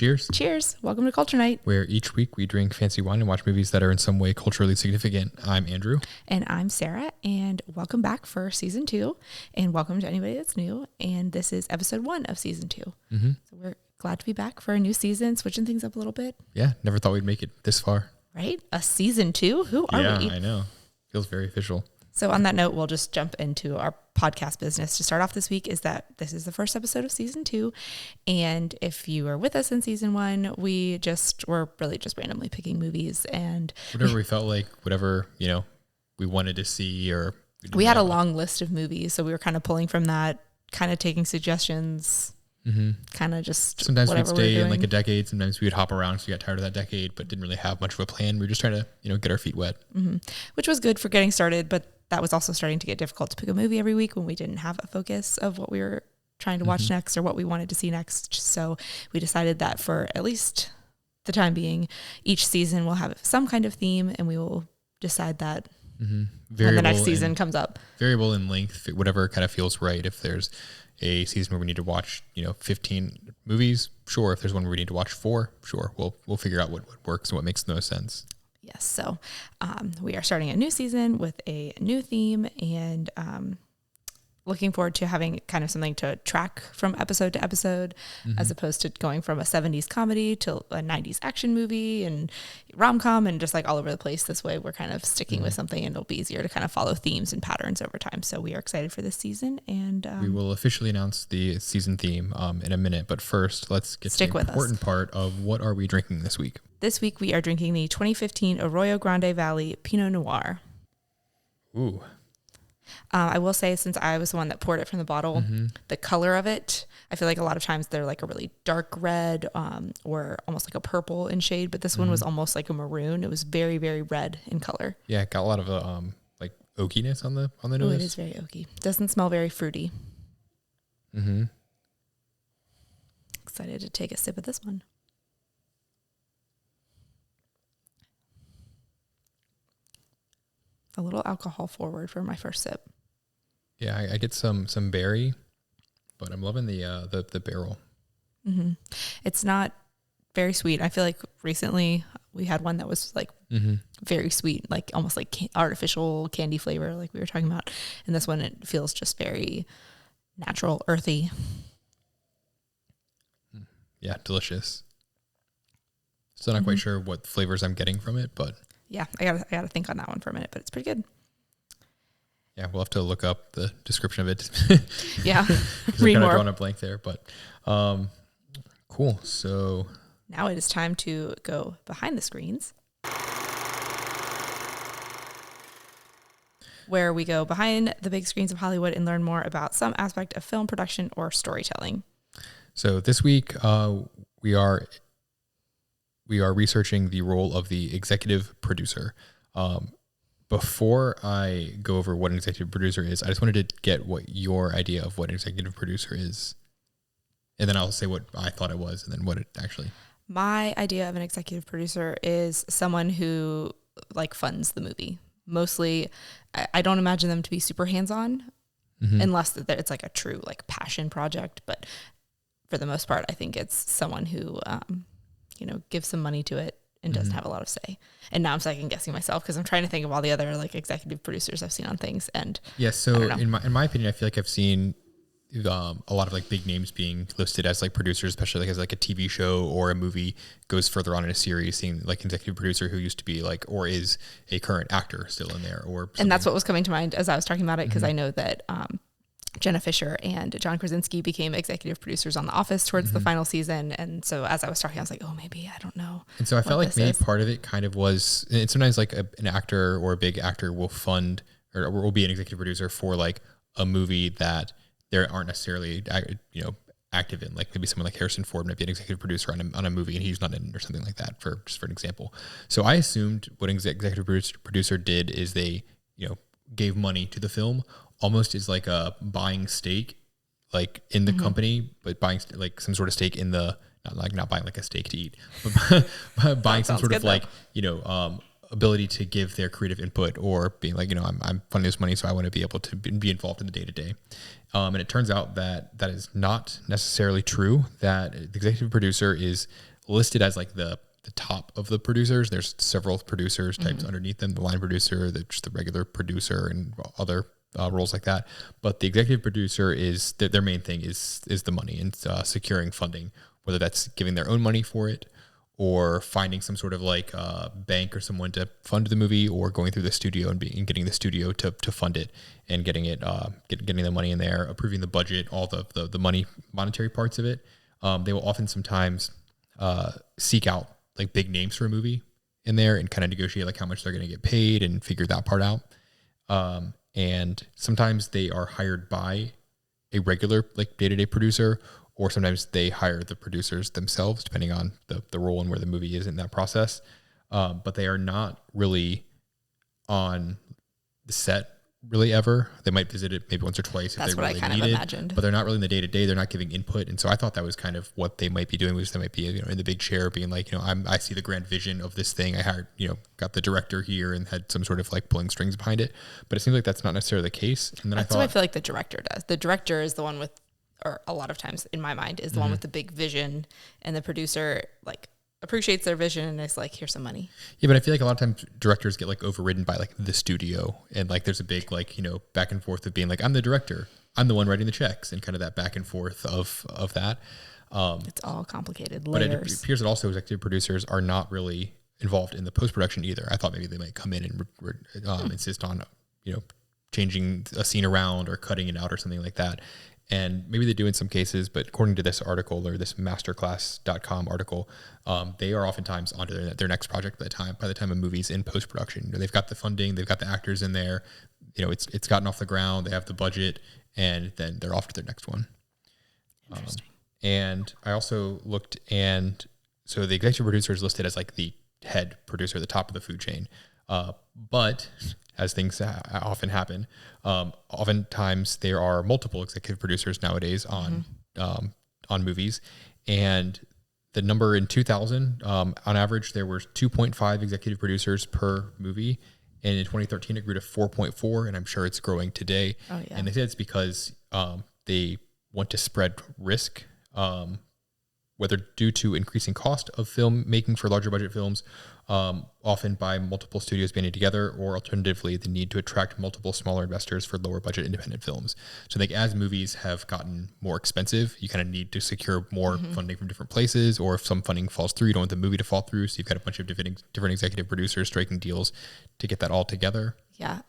cheers. Cheers. Welcome to Culture Night, where each week we drink fancy wine and watch movies that are in some way culturally significant. I'm Andrew. And I'm Sarah, and welcome back for season 2, and welcome to anybody that's new. And this is episode 1 of season 2. Mm-hmm. So we're glad to be back for a new season, switching things up a little bit. Yeah, never thought we'd make it this far. Right? A season 2? Who are we? Yeah, I know. Feels very official. So on that note, we'll just jump into our podcast business. To start off this week is that this is the first episode of season 2. And if you were with us in season 1, we're really just randomly picking movies and whatever we felt like, whatever, we wanted to see, or we had a long list of movies. So we were kind of pulling from that, kind of taking suggestions, kind of just sometimes we'd stay in like a decade. Sometimes we would hop around because we got tired of that decade, but didn't really have much of a plan. We were just trying to, get our feet wet, which was good for getting started. But that was also starting to get difficult to pick a movie every week when we didn't have a focus of what we were trying to watch next or what we wanted to see next. So we decided that for at least the time being, each season will have some kind of theme, and we will decide that when the next season comes up. Variable in length, whatever kind of feels right. If there's a season where we need to watch, 15 movies, sure. If there's one where we need to watch 4, sure. We'll figure out what works and what makes the most sense. Yes. So we are starting a new season with a new theme, and looking forward to having kind of something to track from episode to episode, as opposed to going from a 70s comedy to a 90s action movie and rom-com and just like all over the place. This way we're kind of sticking with something, and it'll be easier to kind of follow themes and patterns over time. So we are excited for this season, and we will officially announce the season theme in a minute. But first, let's get to the important part of what are we drinking this week. This week we are drinking the 2015 Arroyo Grande Valley Pinot Noir. Ooh. I will say, since I was the one that poured it from the bottle, the color of it, I feel like a lot of times they're like a really dark red or almost like a purple in shade, but this one was almost like a maroon. It was very, very red in color. Yeah, it got a lot of like oakiness on the nose. Oh, it is very oaky. Doesn't smell very fruity. Excited to take a sip of this one. A little alcohol forward for my first sip. Yeah, I get some berry, but I'm loving the barrel. It's not very sweet. I feel like recently we had one that was like very sweet, like almost like artificial candy flavor, like we were talking about. And this one, it feels just very natural, earthy. Yeah, delicious. Still not quite sure what flavors I'm getting from it, but yeah, I gotta think on that one for a minute, but it's pretty good. Yeah, we'll have to look up the description of it. Yeah, read more. I'm drawing a blank there, but cool. So now it is time to go behind the screens, where we go behind the big screens of Hollywood and learn more about some aspect of film production or storytelling. So this week we are researching the role of the executive producer. Before I go over what an executive producer is, I just wanted to get what your idea of what an executive producer is. And then I'll say what I thought it was and then what it actually. My idea of an executive producer is someone who like funds the movie. Mostly, I don't imagine them to be super hands-on unless it's like a true like passion project. But for the most part, I think it's someone who gives some money to it and doesn't have a lot of say. And now I'm second guessing myself because I'm trying to think of all the other like executive producers I've seen on things. And yeah, so in my opinion, I feel like I've seen a lot of like big names being listed as like producers, especially like as like a TV show or a movie goes further on in a series, seeing like executive producer who used to be like or is a current actor still in there or something. And that's what was coming to mind as I was talking about it, because I know that Jenna Fisher and John Krasinski became executive producers on The Office towards the final season. And so as I was talking, I was like, oh, maybe, I don't know. And so I felt like maybe part of it kind of was, and sometimes like an actor or a big actor will fund or will be an executive producer for like a movie that there aren't necessarily, active in. Like maybe someone like Harrison Ford might be an executive producer on a movie and he's not in it or something like that, for an example. So I assumed what an executive producer did is they, gave money to the film, almost is like a buying stake, like in the company, but buying like some sort of stake in the, not buying like a steak to eat, but buying some sort of like, ability to give their creative input or being like, I'm funding this money, so I want to be able to be involved in the day to day. And it turns out that is not necessarily true, that the executive producer is listed as like the top of the producers. There's several producers types underneath them, the line producer, just the regular producer, and other roles like that. But the executive producer is their main thing is the money and securing funding, whether that's giving their own money for it or finding some sort of like bank or someone to fund the movie, or going through the studio and getting the studio to fund it and getting it getting the money in there, approving the budget, all the monetary parts of it. They will often sometimes seek out like big names for a movie in there and kind of negotiate like how much they're going to get paid and figure that part out. And sometimes they are hired by a regular like day-to-day producer, or sometimes they hire the producers themselves, depending on the role and where the movie is in that process. But they are not really on the set really ever. They might visit it maybe once or twice if That's they what really I kind need of it, imagined. but they're not really in the day-to-day. They're not giving input. And so I thought that was kind of what they might be doing, was they might be, in the big chair being like, I see the grand vision of this thing. I hired, got the director here and had some sort of like pulling strings behind it. But it seems like that's not necessarily the case. And then that's what I feel like the director does. The director is the one with, or a lot of times in my mind, is the one with the big vision, and the producer like appreciates their vision and is like, here's some money. Yeah, but I feel like a lot of times directors get like overridden by like the studio, and like there's a big like, back and forth of being like, I'm the director, I'm the one writing the checks, and kind of that back and forth of that. It's all complicated layers. But it appears that also executive producers are not really involved in the post-production either. I thought maybe they might come in and insist on, changing a scene around or cutting it out or something like that. And maybe they do in some cases, but according to this article, or this masterclass.com article, they are oftentimes onto their next project by the time a movie's in post-production. They've got the funding, they've got the actors in there, it's gotten off the ground, they have the budget, and then they're off to their next one. Interesting. And I also looked, and so the executive producer is listed as like the head producer, the top of the food chain. But as things often happen, oftentimes there are multiple executive producers nowadays on movies. And the number in 2000, on average, there were 2.5 executive producers per movie. And in 2013, it grew to 4.4, and I'm sure it's growing today. Oh, yeah. And they say it's because they want to spread risk, whether due to increasing cost of film making for larger budget films, often by multiple studios banding together, or alternatively, the need to attract multiple smaller investors for lower budget independent films. So like as movies have gotten more expensive, you kind of need to secure more funding from different places, or if some funding falls through, you don't want the movie to fall through. So you've got a bunch of different executive producers striking deals to get that all together. Yeah.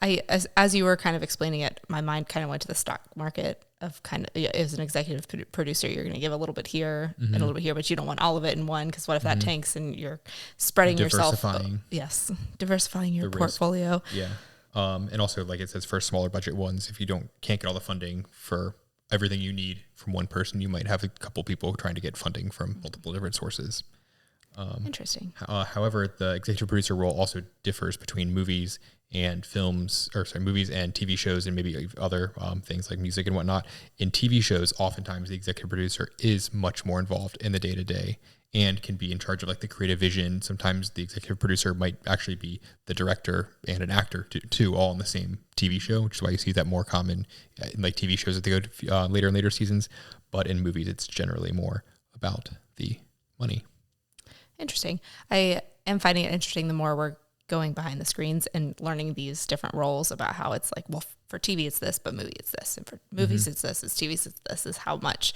As you were kind of explaining it, my mind kind of went to the stock market of kind of, as an executive producer, you're going to give a little bit here and a little bit here, but you don't want all of it in one, because what if that tanks and you're spreading yourself? Yes. Diversifying your portfolio. Yeah. And also, like it says, for smaller budget ones, if you can't get all the funding for everything you need from one person, you might have a couple people trying to get funding from multiple different sources. Interesting. However, the executive producer role also differs between movies and movies and TV shows, and maybe other things like music and whatnot. In TV shows, oftentimes the executive producer is much more involved in the day-to-day and can be in charge of like the creative vision. Sometimes the executive producer might actually be the director and an actor too, all in the same TV show, which is why you see that more common in like TV shows that they go to later and later seasons. But in movies, it's generally more about the money. Interesting. I am finding it interesting the more we're going behind the screens and learning these different roles about how it's like, well, for TV it's this, but movie it's this, and for movies it's this, it's TV it's this, is how much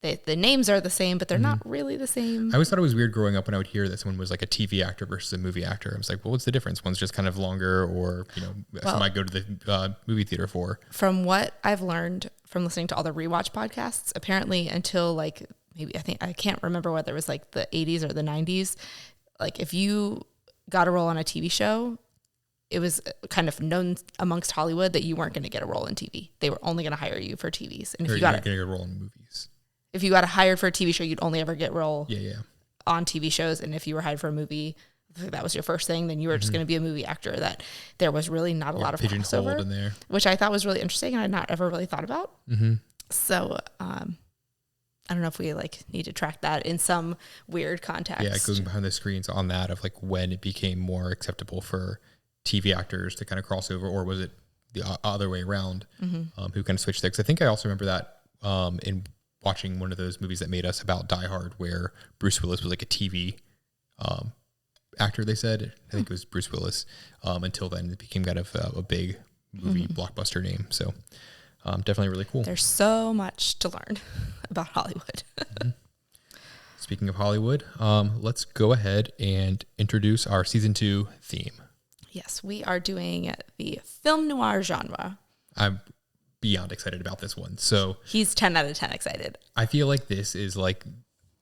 the names are the same, but they're not really the same. I always thought it was weird growing up when I would hear that someone was like a TV actor versus a movie actor. I was like, well, what's the difference? One's just kind of longer, or some I go to the movie theater for. From what I've learned from listening to all the rewatch podcasts, apparently until like maybe I can't remember whether it was like the 80s or the 90s, like if you got a role on a TV show, it was kind of known amongst Hollywood that you weren't going to get a role in TV. They were only going to hire you for TVs. And if you got getting a role in movies, if you got hired for a TV show, you'd only ever get role on TV shows. And if you were hired for a movie, that was your first thing, then you were just going to be a movie actor. That there was really not a lot of crossover in there, which I thought was really interesting and I'd not ever really thought about. So I don't know if we like need to track that in some weird context. Yeah, going behind the screens on that of like when it became more acceptable for TV actors to kind of cross over, or was it the other way around? Who kind of switched there? Because I think I also remember that in watching one of those movies that made us about Die Hard, where Bruce Willis was like a TV actor. They said, I think it was Bruce Willis. Until then, it became kind of a big movie blockbuster name. So definitely really cool. There's so much to learn about Hollywood. Speaking of Hollywood, let's go ahead and introduce our season 2 theme. Yes, we are doing the film noir genre. I'm beyond excited about this one. So he's 10 out of 10 excited. I feel like this is like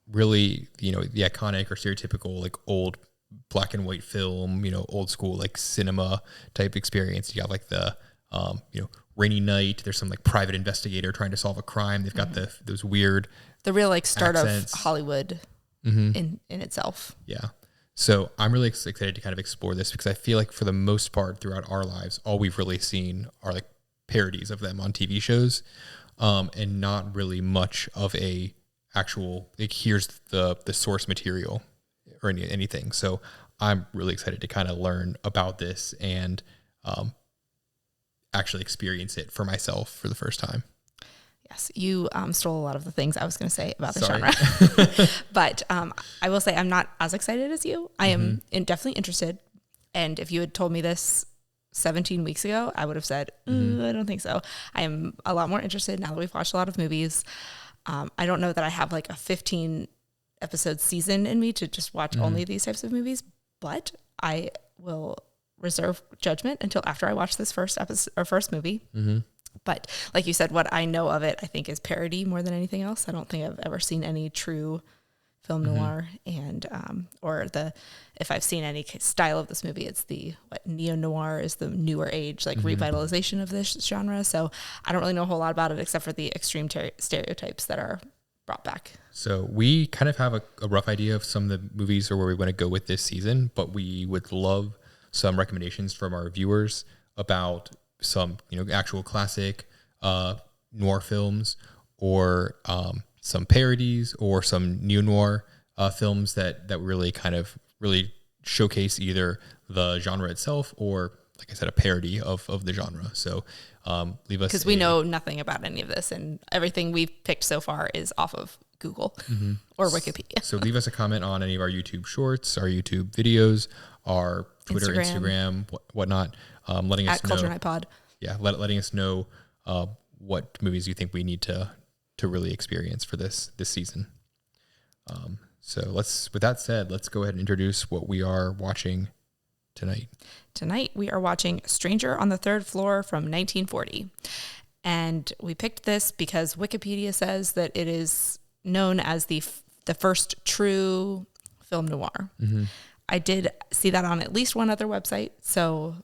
really, the iconic or stereotypical like old black and white film, old school like cinema type experience. You got like the, rainy night. There's some like private investigator trying to solve a crime. They've got those weird, the real like start accents. of Hollywood in itself. Yeah. So I'm really excited to kind of explore this because I feel like for the most part throughout our lives, all we've really seen are like parodies of them on TV shows, and not really much of a actual, like, here's the source material or anything. So I'm really excited to kind of learn about this and actually experience it for myself for the first time. Yes, you stole a lot of the things I was going to say about the genre. But I will say I'm not as excited as you. I am definitely interested. And if you had told me this 17 weeks ago, I would have said, I don't think so. I am a lot more interested now that we've watched a lot of movies. I don't know that I have like a 15 episode season in me to just watch only these types of movies, but I will reserve judgment until after I watch this first episode or first movie. But like you said, what I know of it, I think is parody more than anything else. I don't think I've ever seen any true film noir, and if I've seen any style of this movie, it's the neo-noir is the newer age, like revitalization of this genre. So I don't really know a whole lot about it except for the extreme stereotypes that are brought back. So we kind of have a rough idea of some of the movies or where we want to go with this season, but we would love some recommendations from our viewers about some, actual classic noir films, or some parodies, or some neo-noir films that really kind of really showcase either the genre itself or, like I said, a parody of the genre. So leave us, because we know nothing about any of this, and everything we've picked so far is off of Google or Wikipedia. So leave us a comment on any of our YouTube shorts, our YouTube videos, our Twitter, Instagram, whatnot, letting us know. Culture Night Pod. Yeah, letting us know what movies you think we need to really experience for this season. So with that said, let's go ahead and introduce what we are watching tonight. Tonight we are watching Stranger on the Third Floor from 1940. And we picked this because Wikipedia says that it is known as the first true film noir. I did see that on at least one other website, so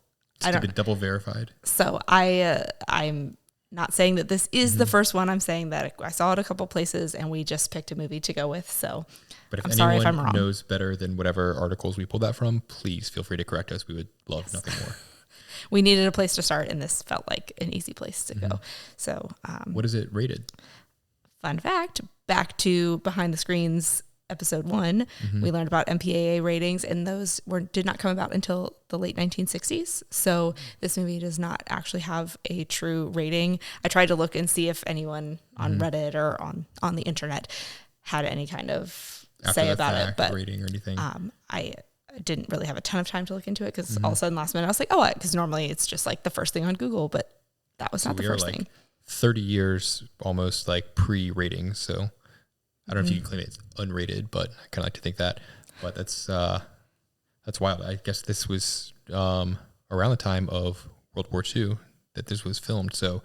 I don't double verified. So I'm not saying that this is the first one. I'm saying that I saw it a couple places and we just picked a movie to go with. So but if anyone knows better than whatever articles we pulled that from, please feel free to correct us. We would love nothing more. We needed a place to start, and this felt like an easy place to go. So what is it rated? Fun fact, back to Behind the Screens episode 1, we learned about MPAA ratings, and those did not come about until the late 1960s. So this movie does not actually have a true rating. I tried to look and see if anyone on Reddit or on the internet had any kind of say about it, but rating or anything. I didn't really have a ton of time to look into it because all of a sudden last minute I was like, because normally it's just like the first thing on Google, but that was not the first thing. 30 years almost like pre-rating, so I don't know if you can claim it's unrated, but I kind of like to think that. But that's wild. I guess this was around the time of World War II that this was filmed. So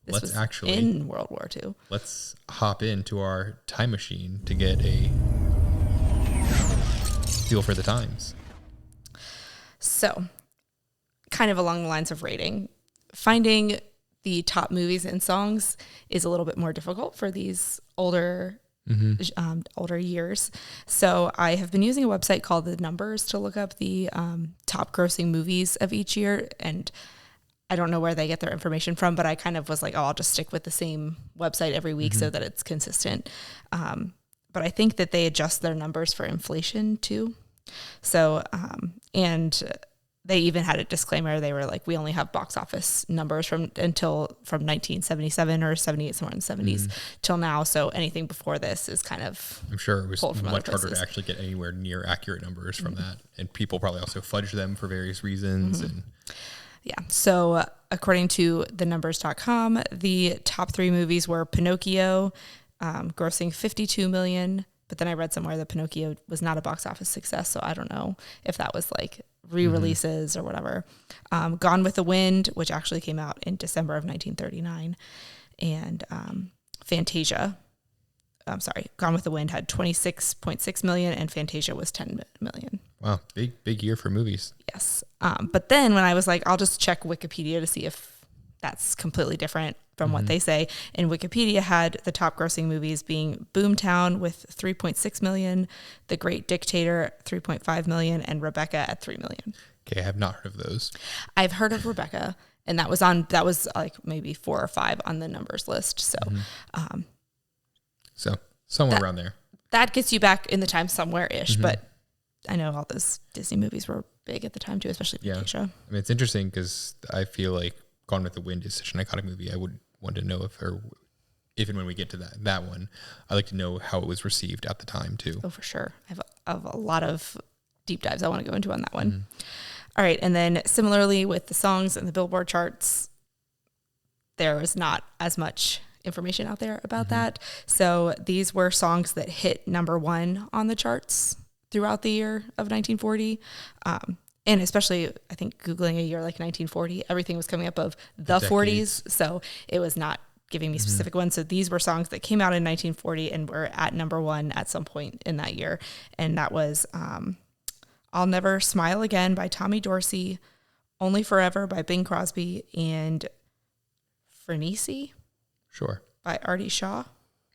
let's actually in World War II. Let's hop into our time machine to get a feel for the times. So, kind of along the lines of rating, finding the top movies and songs is a little bit more difficult for these older years. So I have been using a website called The Numbers to look up the top grossing movies of each year. And I don't know where they get their information from, but I kind of was like, I'll just stick with the same website every week so that it's consistent. But I think that they adjust their numbers for inflation too. So, and they even had a disclaimer. They were like, we only have box office numbers from 1977 or 78, somewhere in the 70s till now. So anything before this is kind of, I'm sure it was pulled from much other harder to places. actually get anywhere near accurate numbers from that. And people probably also fudged them for various reasons. And Yeah. So according to thenumbers.com, the top 3 movies were Pinocchio, grossing 52 million. But then I read somewhere that Pinocchio was not a box office success. So I don't know if that was like re-releases or whatever. Gone with the Wind, which actually came out in December of 1939. And Fantasia. I'm sorry. Gone with the Wind had 26.6 million and Fantasia was 10 million. wow, big year for movies. Yes. But then when I was like, I'll just check Wikipedia to see if that's completely different from what they say. And Wikipedia had the top grossing movies being Boomtown with 3.6 million, The Great Dictator, 3.5 million, and Rebecca at 3 million. Okay, I have not heard of those. I've heard of Rebecca, and that was like maybe 4 or 5 on the numbers list. So, So somewhere around there. that gets you back in the time somewhere-ish, but I know all those Disney movies were big at the time too, especially Fantasia. I mean, it's interesting because I feel like Gone with the Wind is such an iconic movie. I would want to know if and when we get to that one, I'd like to know how it was received at the time too. Oh, for sure. I have a lot of deep dives I want to go into on that one. All right. And then similarly with the songs and the Billboard charts, there was not as much information out there about that. So these were songs that hit number 1 on the charts throughout the year of 1940. And especially, I think, Googling a year like 1940, everything was coming up of the 40s. So it was not giving me specific ones. So these were songs that came out in 1940 and were at number 1 at some point in that year. And that was I'll Never Smile Again by Tommy Dorsey, Only Forever by Bing Crosby, and Frenesi Sure. by Artie Shaw.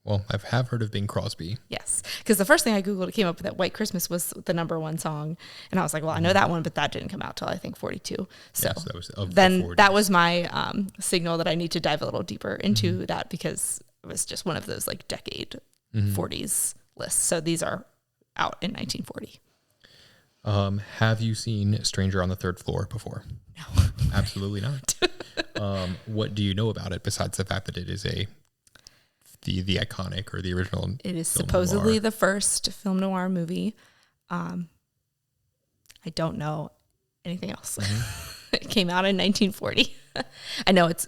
Well, I have heard of Bing Crosby. Yes, because the first thing I Googled, it came up with that White Christmas was the number 1 song. And I was like, well, I know that one, but that didn't come out till I think 42. So Yes, that was of then the 40s. that was my signal that I need to dive a little deeper into that, because it was just one of those like decade 40s lists. So these are out in 1940. Have you seen Stranger on the Third Floor before? No. Absolutely not. What do you know about it besides the fact that it is the iconic or the original? It is film supposedly noir? the first film noir movie. I don't know anything else. It came out in 1940. I know it's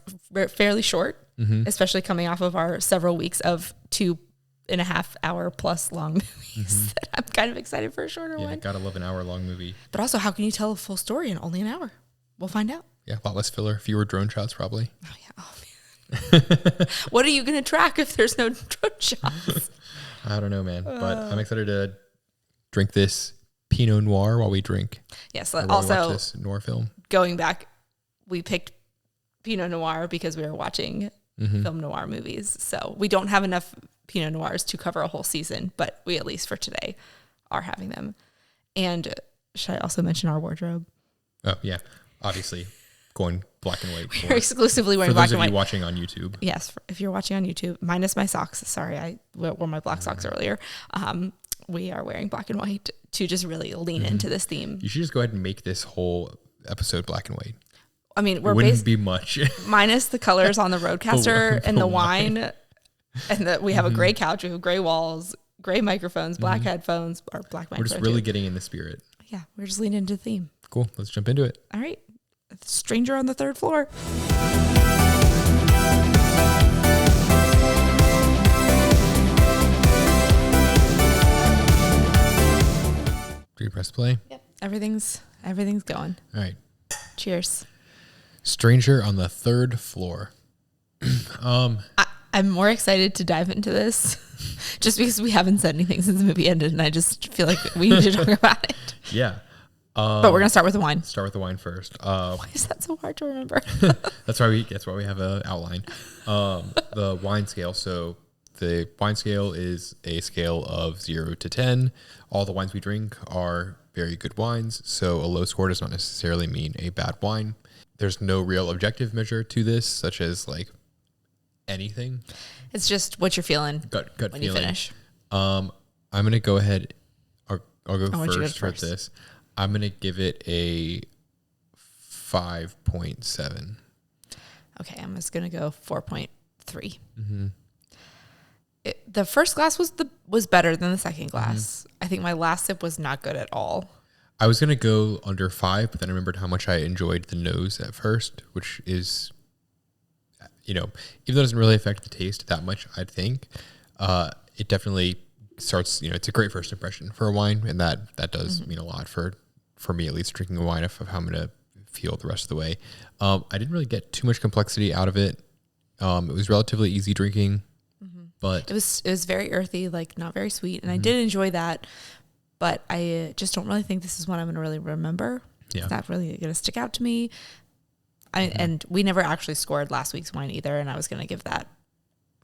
fairly short, especially coming off of our several weeks of 2.5 hour plus long movies. I'm kind of excited for a shorter one. Gotta love an hour-long movie. But also, how can you tell a full story in only an hour? We'll find out. Yeah, a lot less filler, fewer drone shots probably. Oh, yeah. Oh, man. What are you going to track if there's no drone shots? I don't know, man. But I'm excited to drink this Pinot Noir while we drink. Yes. Or while we watch Also, this noir film. going back, we picked Pinot Noir because we were watching film noir movies. So we don't have enough Pinot Noirs to cover a whole season, but we, at least for today, are having them. And should I also mention our wardrobe? Oh, yeah. Obviously, going black and white. We're exclusively wearing for black those and of you white. watching on YouTube. Yes, if you're watching on YouTube, minus my socks. Sorry, I wore my black socks earlier. We are wearing black and white to just really lean into this theme. You should just go ahead and make this whole episode black and white. I mean, It we're wouldn't be much. minus the colors on the Roadcaster and the wine, and we have a gray couch, we have gray walls, gray microphones, black headphones, or black We're microphones. just really getting in the spirit. Yeah, we're just leaning into the theme. Cool. Let's jump into it. All right, Stranger on the Third Floor. Do you press play? Yep, everything's going. All right. Cheers. Stranger on the Third Floor. I'm more excited to dive into this just because we haven't said anything since the movie ended, and I just feel like we need to talk about it. Yeah. But we're gonna start with the wine. Start with the wine first. Why is that so hard to remember? That's why we have an outline. The wine scale. So the wine scale is a scale of 0 to 10. All the wines we drink are very good wines. So a low score does not necessarily mean a bad wine. There's no real objective measure to this, such as like anything. It's just what you're feeling Gut when feeling. you finish. I'm going to go ahead. I'll go I want you to go first for first. this. I'm going to give it a 5.7. Okay, I'm just gonna go 4.3. The first glass was better than the second glass. I think my last sip was not good at all. I was going to go under 5, but then I remembered how much I enjoyed the nose at first, which is, even though it doesn't really affect the taste that much, I think, it definitely starts, it's a great first impression for a wine, and that does mean a lot for me, at least, drinking a wine of how I'm going to feel the rest of the way. I didn't really get too much complexity out of it. It was relatively easy drinking, but it was very earthy, like not very sweet, and I did enjoy that. But I just don't really think this is one I'm going to really remember. Yeah. It's not really going to stick out to me. And we never actually scored last week's wine either, and I was going to give that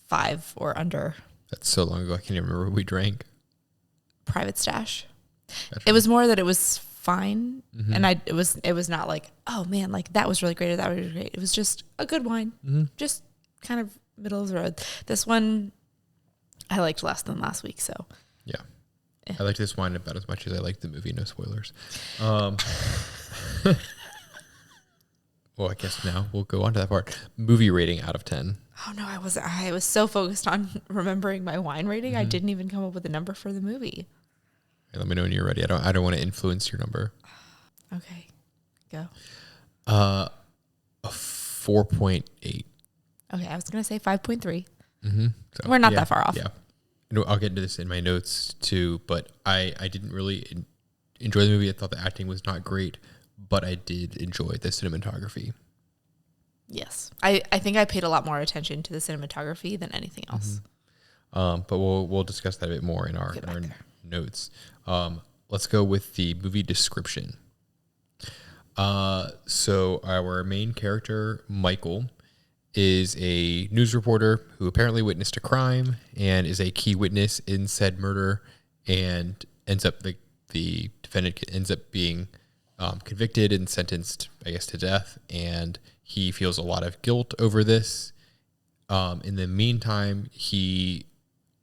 5 or under. That's so long ago, I can't even remember what we drank. Private Stash. Gotcha. It was more that it was fine, and it was not like, oh man, like that was really great or that was really great. It was just a good wine, just kind of middle of the road. This one I liked less than last week, so yeah. I liked this wine about as much as I liked the movie. No spoilers. Well, I guess now we'll go on to that part. Movie rating out of 10. Oh no, I was so focused on remembering my wine rating. I didn't even come up with a number for the movie. Hey, let me know when you're ready. I don't want to influence your number. Okay, go. A 4.8. Okay, I was gonna say 5.3. So, we're not that far off. Yeah. I'll get into this in my notes too, but I didn't really enjoy the movie. I thought the acting was not great, but I did enjoy the cinematography. Yes. I think I paid a lot more attention to the cinematography than anything else. But we'll discuss that a bit more in our notes. Let's go with the movie description. So our main character, Michael, is a news reporter who apparently witnessed a crime and is a key witness in said murder, and ends up the defendant ends up being convicted and sentenced, I guess, to death, and he feels a lot of guilt over this. In the meantime, he,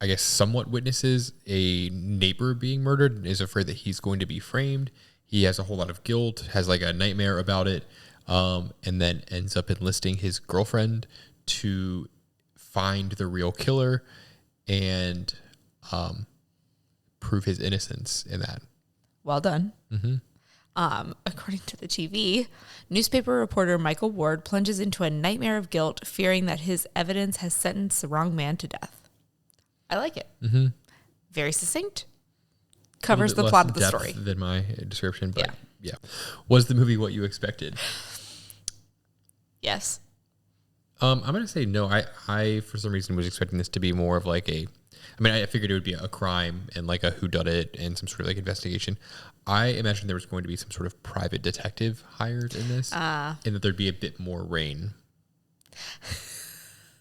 I guess, somewhat witnesses a neighbor being murdered and is afraid that he's going to be framed. He has a whole lot of guilt, has like a nightmare about it. And then ends up enlisting his girlfriend to find the real killer and prove his innocence in that. Well done. According to the TV, newspaper reporter Michael Ward plunges into a nightmare of guilt, fearing that his evidence has sentenced the wrong man to death. I like it. Very succinct. Covers the plot of the story. Than my description, but yeah. Was the movie what you expected? Yes. I'm going to say no. I, for some reason, was expecting this to be more of like I figured it would be a crime and like a whodunit and some sort of like investigation. I imagined there was going to be some sort of private detective hired in this, and that there'd be a bit more rain.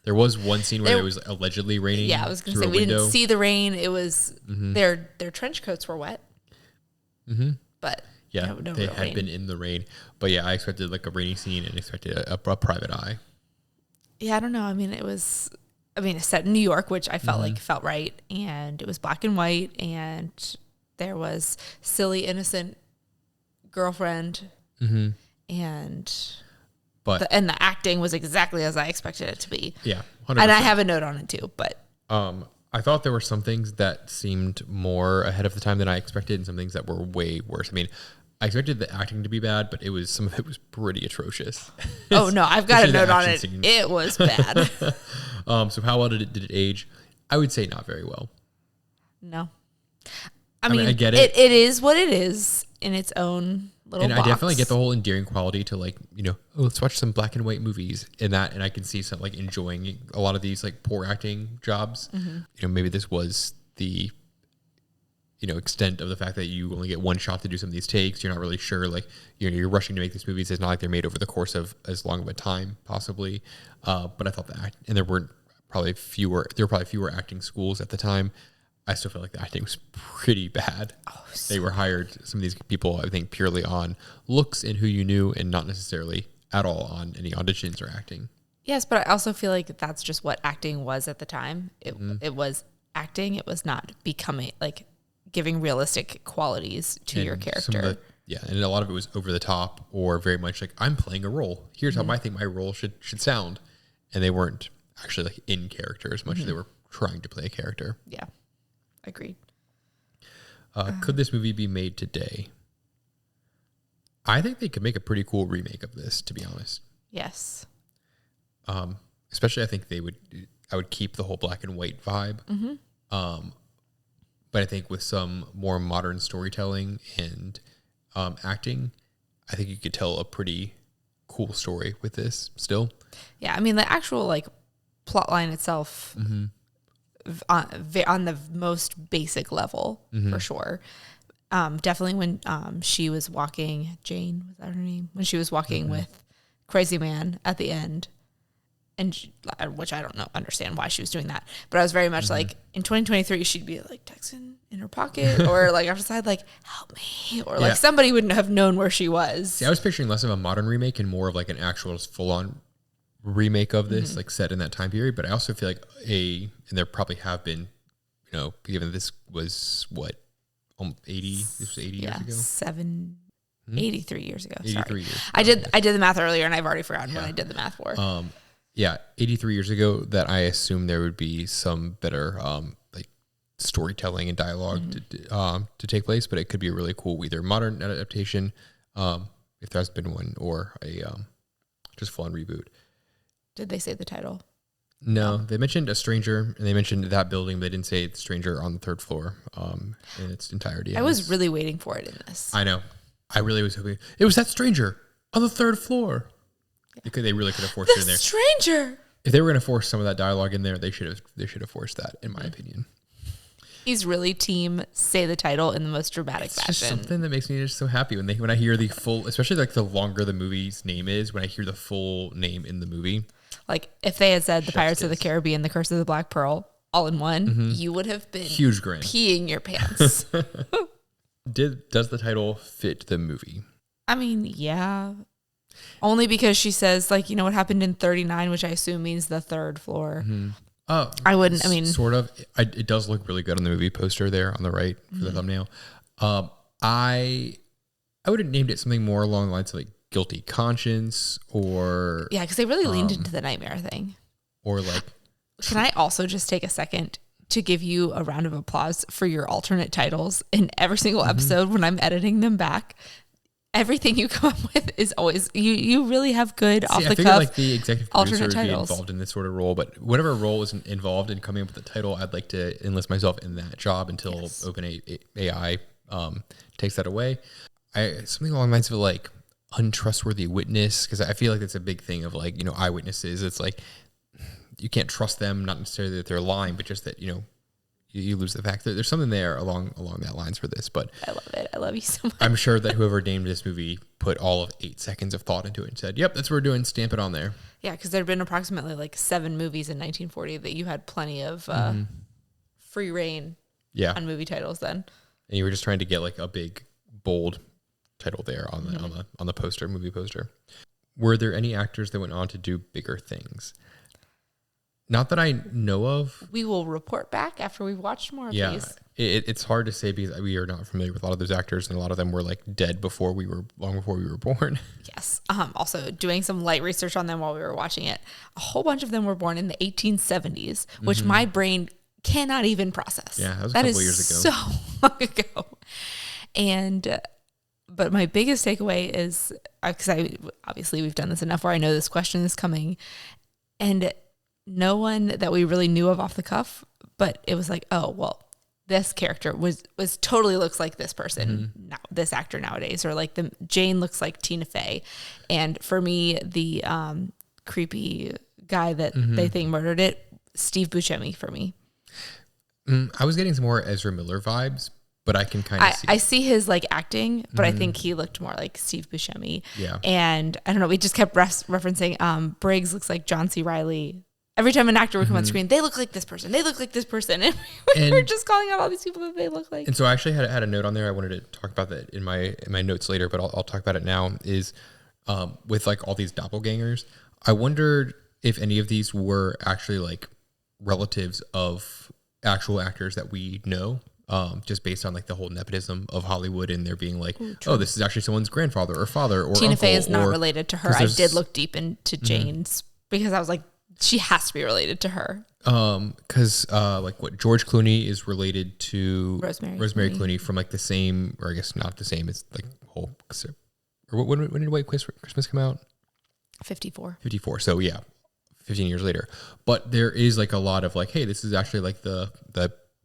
There was one scene where it was allegedly raining. Yeah, I was going to say we didn't see the rain. It was their trench coats were wet. But yeah, no they had rain. Been in the rain. But yeah, I expected like a rainy scene and expected a private eye. Yeah, I don't know. It's set in New York, which I felt like felt right, and it was black and white, and there was silly, innocent girlfriend, and the acting was exactly as I expected it to be. Yeah, 100%. And I have a note on it too. But I thought there were some things that seemed more ahead of the time than I expected, and some things that were way worse. I expected the acting to be bad, but some of it was pretty atrocious. Oh no, I've got a note on it. Scenes. It was bad. So how well did it age? I would say not very well. No. I mean, I get it. It is what it is in its own little box. I definitely get the whole endearing quality to let's watch some black and white movies and I can see some like enjoying a lot of these like poor acting jobs. Maybe this was the extent of the fact that you only get one shot to do some of these takes. You're not really sure, like, you're rushing to make these movies. It's not like they're made over the course of as long of a time, possibly. But I thought and there were probably fewer acting schools at the time. I still feel like the acting was pretty bad. They were hired, some of these people, I think, purely on looks and who you knew, and not necessarily at all on any auditions or acting. Yes, but I also feel like that's just what acting was at the time. It was acting. It was not becoming like giving realistic qualities to your character. Yeah, and a lot of it was over the top or very much like, I'm playing a role. Here's how I think my role should sound. And they weren't actually like in character as much as they were trying to play a character. Yeah, agreed. Could this movie be made today? I think they could make a pretty cool remake of this, to be honest. Yes. Especially, I think I would keep the whole black and white vibe. But I think with some more modern storytelling and acting, I think you could tell a pretty cool story with this still. Yeah, I mean, the actual like plot line itself on the most basic level, for sure. Definitely when she was walking, Jane, was that her name? When she was walking with Crazy Man at the end, and which I don't understand why she was doing that, but I was very much like, in 2023 she'd be like texting in her pocket or like off the side like, help me, or like somebody wouldn't have known where she was. See, I was picturing less of a modern remake and more of like an actual full-on remake of this, like set in that time period. But I also feel like and there probably have been, given this was what, 80 years ago? 83 years ago. 83 Sorry. years. I did the math earlier and I've already forgotten what I did the math for. 83 years ago, that I assume there would be some better like storytelling and dialogue to take place, but it could be a really cool either modern adaptation, if there has been one, or a just full-on reboot. Did they say the title? No, they mentioned a stranger, and they mentioned that building, but they didn't say stranger on the third floor in its entirety. I was really waiting for it in this. I know. I really was hoping it was that stranger on the third floor. Because they really could have forced it in there. Stranger. If they were going to force some of that dialogue in there, they should have forced that, in my opinion. He's really team say the title in the most dramatic fashion. Just something that makes me just so happy when I hear the full, especially like the longer the movie's name is, when I hear the full name in the movie. Like if they had said The Pirates of the Caribbean, The Curse of the Black Pearl, all in one, you would have been huge grin, peeing your pants. Does the title fit the movie? I mean, yeah. Only because she says, like, what happened in 39, which I assume means the third floor. I wouldn't, Sort of. It does look really good on the movie poster there on the right for the thumbnail. I would have named it something more along the lines of like Guilty Conscience or... Yeah, because they really leaned into the nightmare thing. Or like... Can I also just take a second to give you a round of applause for your alternate titles in every single episode when I'm editing them back? Everything you come up with is always you really have good off the cuff. Like the executive producer would titles. be involved in this sort of role, but whatever role is involved in coming up with the title, I'd like to enlist myself in that job until OpenAI takes that away. Something along the lines of like untrustworthy witness, because I feel like that's a big thing of like eyewitnesses. It's like you can't trust them, not necessarily that they're lying, but just that you lose the fact that there's something there along that lines for this. But I love it. I love you so much. I'm sure that whoever named this movie put all of 8 seconds of thought into it and said, yep, that's what we're doing. Stamp it on there. Yeah, because there had been approximately like 7 movies in 1940 that you had plenty of free reign on movie titles then. And you were just trying to get like a big, bold title there on the poster, movie poster. Were there any actors that went on to do bigger things? Not that I know of. We will report back after we've watched more of these. It's hard to say because we are not familiar with a lot of those actors, and a lot of them were like dead long before we were born. Yes. Also, doing some light research on them while we were watching it, a whole bunch of them were born in the 1870s, which my brain cannot even process. Yeah, that was a couple years ago. So long ago. And but my biggest takeaway is because obviously we've done this enough where I know this question is coming, and no one that we really knew of off the cuff, but it was like, oh, well, this character was totally looks like this person, now, this actor nowadays, or like Jane looks like Tina Fey. And for me, the creepy guy that they think murdered it, Steve Buscemi for me. I was getting some more Ezra Miller vibes, but I can kind of see. I see his like acting, but I think he looked more like Steve Buscemi. Yeah. And I don't know, we just kept referencing Briggs looks like John C. Reilly. Every time an actor would come on screen, they look like this person. They look like this person. And we were just calling out all these people that they look like. And so I actually had a note on there. I wanted to talk about that in my notes later, but I'll talk about it now. Is with like all these doppelgangers, I wondered if any of these were actually like relatives of actual actors that we know. just based on like the whole nepotism of Hollywood and there being like, Ooh, oh, this is actually someone's grandfather or father or Tina uncle. Fey is not related to her. I did look deep into Mm-hmm. Jane's because I was like, she has to be related to her. Because like what George Clooney is related to Rosemary Clooney from like the same, or I guess not the same. It's like whole. Or when did White Christmas come out? 54. 54. So yeah, 15 years later. But there is like a lot of like, hey, this is actually like the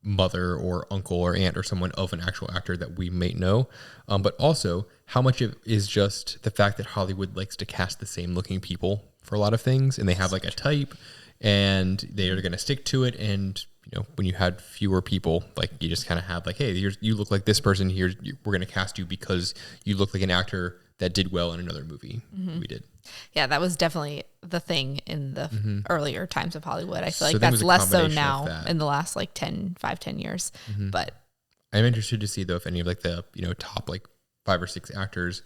mother or uncle or aunt or someone of an actual actor that we may know. But also how much of it is just the fact that Hollywood likes to cast the same looking people for a lot of things, and they have like a type and they are going to stick to it. And you know, when you had fewer people, like you just kind of have like, hey, you look like this person here. We're going to cast you because you look like an actor that did well in another movie. We did. Yeah, that was definitely the thing in the earlier times of Hollywood. I feel like So there that's was a less so combination of now that. in the last like 10 years. But I'm interested to see though if any of like the top like 5 or 6 actors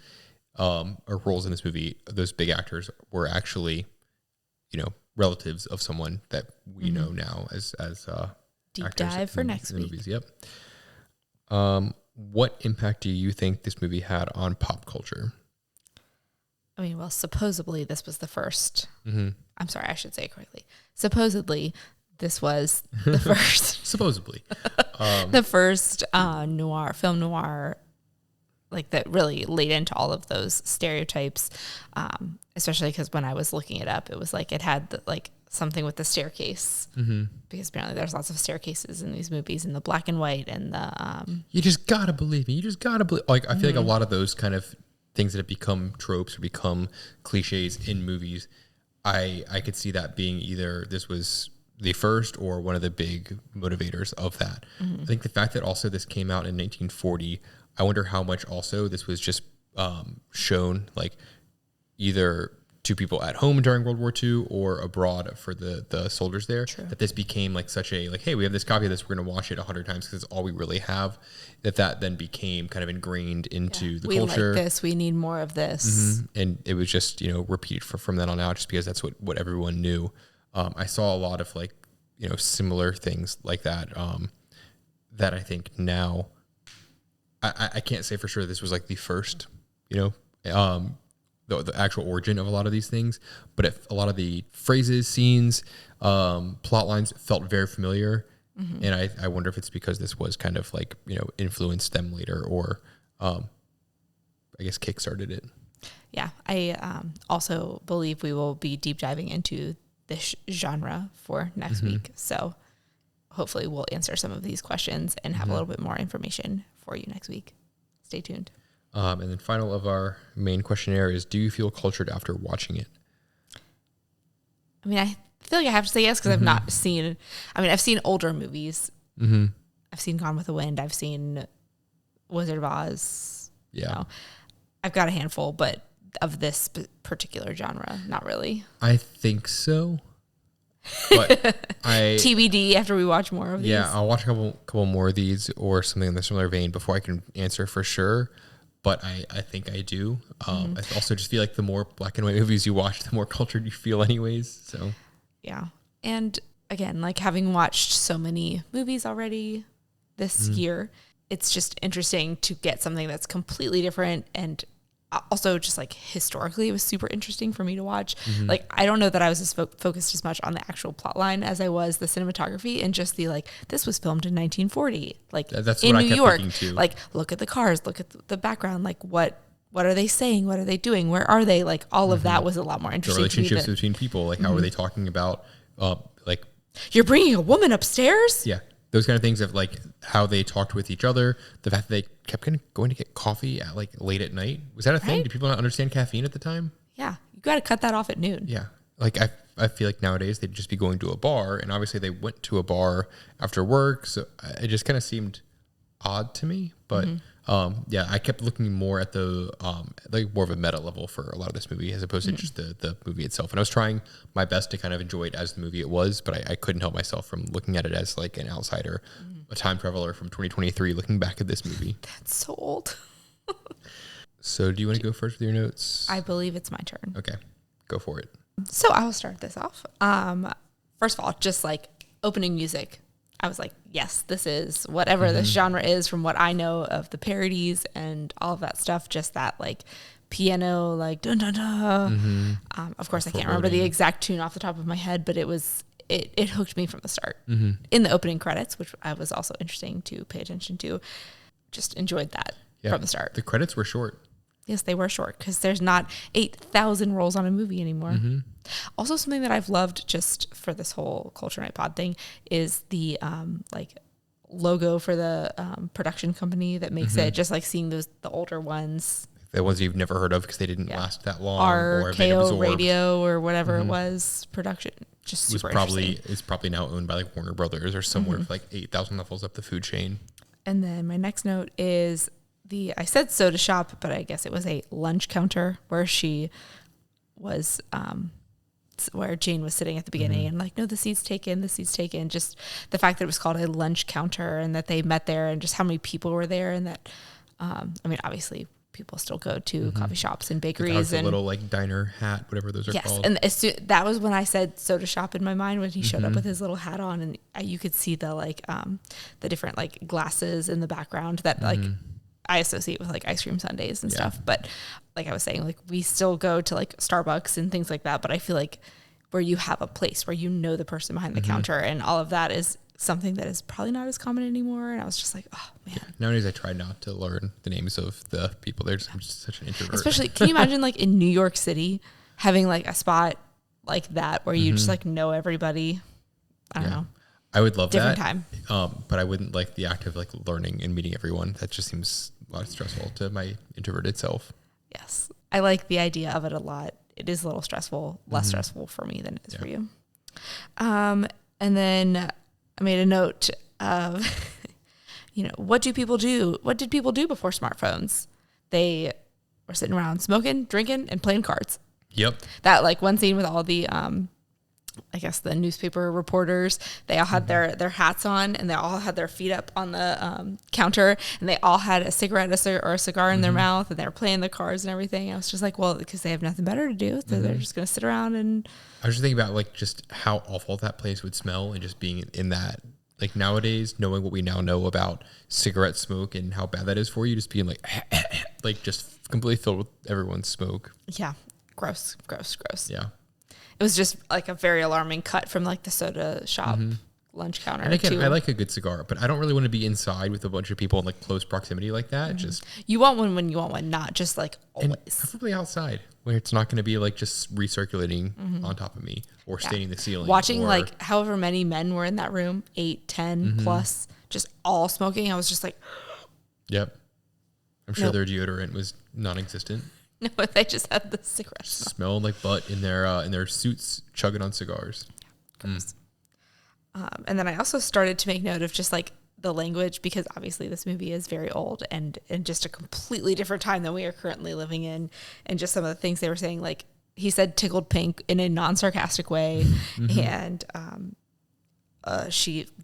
or roles in this movie, those big actors were actually relatives of someone that we know now as deep actors dive for in next the week. movies. Yep. What impact do you think this movie had on pop culture? I mean, well, supposedly this was the first. Mm-hmm. I'm sorry, I should say it correctly. Supposedly this was the first. Supposedly. The first film noir, like that really laid into all of those stereotypes. Especially because when I was looking it up, it was like it had like something with the staircase, because apparently there's lots of staircases in these movies, in the black and white and the. You just gotta believe me. You just gotta believe. Like I feel like a lot of those kind of things that have become tropes or become cliches in movies, I could see that being either this was the first or one of the big motivators of that. I think the fact that also this came out in 1940, I wonder how much also this was just shown like either to people at home during World War II or abroad for the soldiers there. True. That this became like such a like, hey, we have this copy of this, we're going to watch it 100 times because it's all we really have. That then became kind of ingrained into the culture. We like this. We need more of this. And it was just repeated from then on out, just because that's what everyone knew. I saw a lot of like similar things like that. That I think now I can't say for sure this was like the first the actual origin of a lot of these things, but a lot of the phrases, scenes, plot lines felt very familiar. And I wonder if it's because this was kind of like, influenced them later or I guess kickstarted it. Yeah. I also believe we will be deep diving into this genre for next week. So hopefully we'll answer some of these questions and have a little bit more information for you next week. Stay tuned. And then final of our main questionnaire is, do you feel cultured after watching it? I mean, I feel like I have to say yes because I've not seen, I've seen older movies. I've seen Gone with the Wind. I've seen Wizard of Oz. Yeah. I've got a handful, but of this particular genre, not really. I think so. But TBD after we watch more of these. Yeah, I'll watch a couple more of these or something in the similar vein before I can answer for sure. But I think I do. I also just feel like the more black and white movies you watch, the more cultured you feel anyways. So yeah. And again, like having watched so many movies already this year, it's just interesting to get something that's completely different. And also just like historically, it was super interesting for me to watch. Like, I don't know that I was as focused as much on the actual plot line as I was the cinematography and just the, like, this was filmed in 1940, like that's in what New I kept York, thinking too. Like, look at the cars, look at the background. Like what are they saying? What are they doing? Where are they? Like all of that was a lot more the interesting. relationships between people, like how are they talking about, like you're bringing a woman upstairs? Yeah. Those kind of things of like how they talked with each other, the fact that they kept kind of going to get coffee at like late at night. Was that a thing? Right? Did people not understand caffeine at the time? Yeah. You got to cut that off at noon. Yeah. Like I feel like nowadays they'd just be going to a bar, and obviously they went to a bar after work. So it just kind of seemed odd to me, but yeah, I kept looking more at the like more of a meta level for a lot of this movie as opposed to just the movie itself. And I was trying my best to kind of enjoy it as the movie it was, but I couldn't help myself from looking at it as like an outsider, a time traveler from 2023 looking back at this movie. That's so old. So do you want to go first with your notes? I believe it's my turn. Okay, go for it. So I will start this off. First of all, just like opening music. I was like, yes, this is whatever this genre is from what I know of the parodies and all of that stuff. Just that like piano, like dun dun dun. Of course, I can't remember the exact tune off the top of my head, but it hooked me from the start. In the opening credits, which I was also interesting to pay attention to, just enjoyed that from the start. The credits were short. Yes, they were short because there's not 8,000 roles on a movie anymore. Also, something that I've loved just for this whole Culture Night Pod thing is the like logo for the production company that makes it. Just like seeing the older ones, the ones you've never heard of because they didn't last that long. RKO Radio or whatever it was, production. Just super interesting. It's probably now owned by like Warner Brothers or somewhere like 8,000 levels up the food chain. And then my next note is I said soda shop, but I guess it was a lunch counter where she was, where Jane was sitting at the beginning and like, no, the seat's taken. Just the fact that it was called a lunch counter and that they met there and just how many people were there. And that, I mean, obviously people still go to coffee shops and bakeries and little like diner hat, whatever those are called. And that was when I said soda shop in my mind when he showed up with his little hat on, and you could see the like, the different like glasses in the background that like, I associate with like ice cream sundaes and stuff. But like I was saying, like we still go to like Starbucks and things like that. But I feel like where you have a place where you know the person behind the counter and all of that is something that is probably not as common anymore. And I was just like, oh man. Yeah. Nowadays I try not to learn the names of the people. I'm just such an introvert. Especially, can you imagine like in New York City having like a spot like that where you just like know everybody? I don't know. I would love Different that. time. But I wouldn't like the act of like learning and meeting everyone. That just seems a lot stressful to my introverted self. Yes. I like the idea of it a lot. It is a little stressful, less stressful for me than it is for you. And then I made a note of, what do people do? What did people do before smartphones? They were sitting around smoking, drinking, and playing cards. Yep. That like one scene with all the, I guess the newspaper reporters, they all had their hats on and they all had their feet up on the counter and they all had a cigarette or a cigar in their mouth and they were playing the cards and everything. I was just like, well, because they have nothing better to do. So they're just going to sit around and... I was just thinking about like just how awful that place would smell and just being in that, like nowadays, knowing what we now know about cigarette smoke and how bad that is for you, just being like, like just completely filled with everyone's smoke. Yeah. Gross. Yeah. It was just like a very alarming cut from like the soda shop lunch counter. And again, I like a good cigar, but I don't really want to be inside with a bunch of people in like close proximity like that. Just you want one when you want one, not just like always. And preferably outside where it's not going to be like just recirculating on top of me or staining the ceiling. Watching like however many men were in that room, 8, 10 plus, just all smoking. I was just like, yep. I'm sure their deodorant was non-existent. No, they just had the cigarette smelled like butt in their suits, chugging on cigars. And then I also started to make note of just like the language, because obviously this movie is very old and just a completely different time than we are currently living in. And just some of the things they were saying, like he said tickled pink in a non-sarcastic way. And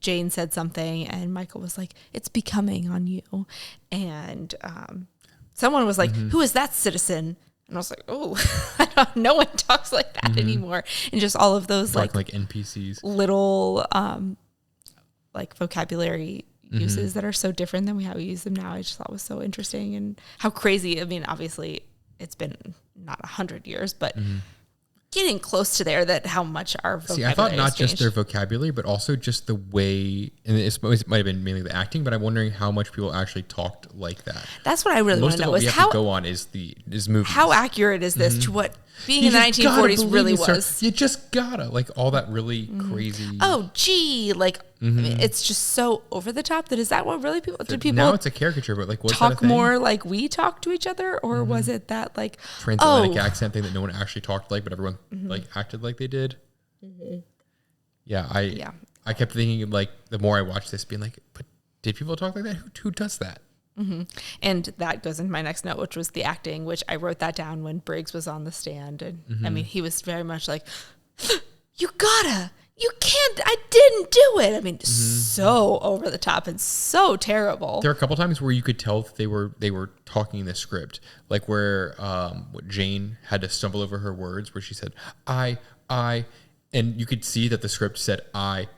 Jane said something and Michael was like, it's becoming on you. And someone was like, who is that citizen? And I was like, oh, no one talks like that anymore. And just all of those like NPCs, little like vocabulary uses that are so different than how we use them now. I just thought was so interesting and how crazy. I mean, obviously it's been not 100 years, but getting close to there, that how much our vocabulary I thought not has just changed. their vocabulary, but also just the way, and it might have been mainly the acting, but I'm wondering how much people actually talked like that. That's what I really want to know, is how, to go on is movies. How accurate is this to what being in the 1940s really was? Sir. You just gotta, like all that really crazy. Oh, gee, like, I mean, it's just so over the top that is that what really people, did people now it's a caricature, but like was talk that a thing? More like we talk to each other, or was it that like transatlantic accent thing that no one actually talked like, but everyone like acted like they did? Yeah, I kept thinking, like, the more I watched this, being like, but did people talk like that? Who does that? And that goes into my next note, which was the acting, which I wrote that down when Briggs was on the stand. And I mean, he was very much like, you can't, I didn't do it. I mean, so over the top and so terrible. There are a couple times where you could tell that they were talking the script, like where Jane had to stumble over her words, where she said, I, and you could see that the script said I